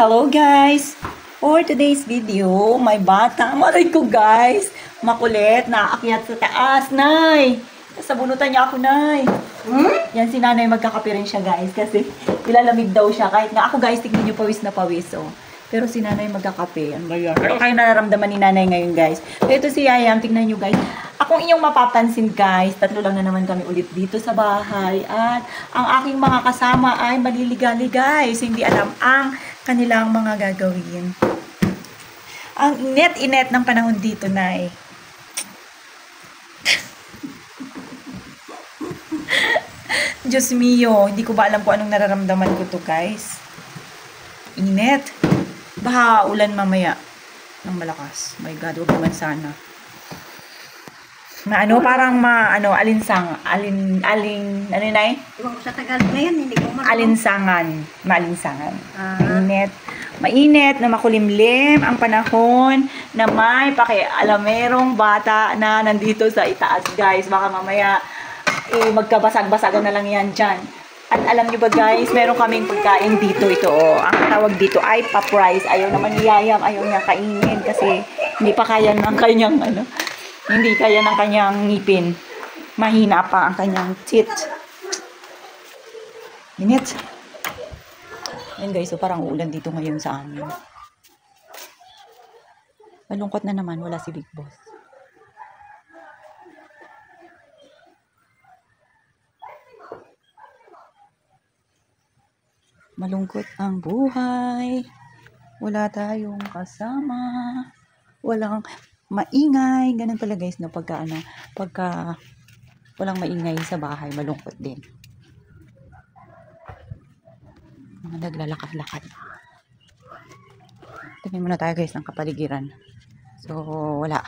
Hello guys! For today's video, may bata. Maray ko guys! Makulit, naakyat sa taas. Nay! Sabunutan niya ako, Nay. Yan si Nanay, magkakape rin siya guys. Kasi nilalamig daw siya. Kahit nga ako guys, tignan niyo pawis na pawis. Oh. Pero si Nanay magkakape. Ano ba yan? Ano kayo nararamdaman ni Nanay ngayon guys? Ito si Yayam, tignan niyo guys. Akong inyong mapapansin guys, tatlo lang na naman kami ulit dito sa bahay. At ang aking mga kasama ay maliligali guys. Hindi alam ang kanilang mga gagawin. Ang init-init ng panahon dito, Nay. Diyos mio, hindi ko ba alam kung anong nararamdaman ko to guys. Init. Baha ulan mamaya ng malakas. My God, huwag naman sana. Parang ano Nay? Iwan ko sa Tagalog ngayon, hindi ko Maalinsangan. Mainit na makulimlim ang panahon na may pakialamerong bata na nandito sa itaas guys. Baka mamaya magkabasag-basagan na lang yan dyan. At alam nyo ba guys, meron kaming pagkain dito. Ito ang tawag dito ay pop rice. Ayaw naman ni Yayam, ayaw niya kainin kasi hindi pa kaya ng kanyang hindi kaya ng kanyang ngipin. Mahina pa ang kanyang teeth. Minute. Yan guys, so parang uulan dito ngayon sa amin. Malungkot na naman, wala si Big Boss. Malungkot ang buhay. Wala tayong kasama. Walang maingay. Ganun pala guys, no? Pagka walang maingay sa bahay, malungkot din. Mga naglalakad-lakad. Tingnan muna tayo guys ng kapaligiran. So, wala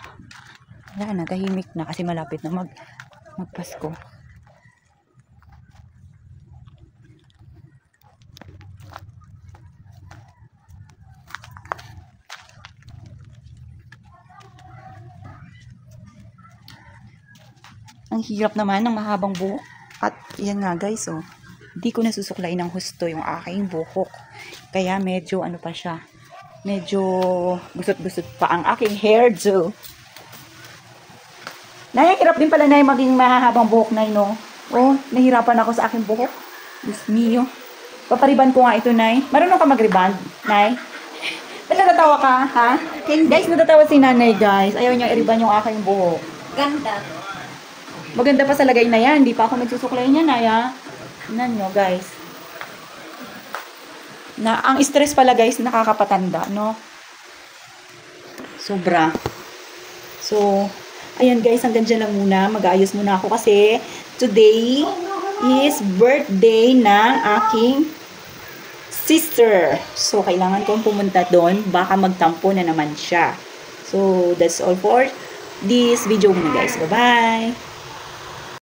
na, tahimik na kasi malapit na magpasko. Ang hirap naman ng mahabang buhok. At yan nga guys, hindi ko nasusuklain ng husto yung aking buhok. Kaya medyo pa siya. Medyo gusot-gusot pa ang aking hairdo. Nahihirap din pala na maging mahabang buhok na no. Nahirapan ako sa aking buhok. Diyos mio. Papariban ko nga ito, Nay. Marunong ka mag-reband, Nay? Ba't natatawa ka, ha? Guys, natatawa si Nanay, guys. Ayaw niya i-reband yung aking buhok. Ganda. Maganda pa sa lagay na yan. Hindi pa ako nagsusuklay niya, Naya. Tingnan nyo, guys. Ang stress pala, guys, nakakapatanda, no? Sobra. So, ayan, guys, hanggang dyan lang muna. Mag-aayos muna ako kasi today is birthday ng aking sister. So, kailangan kong pumunta doon. Baka magtampo na naman siya. So, that's all for this video muna, guys. Bye-bye!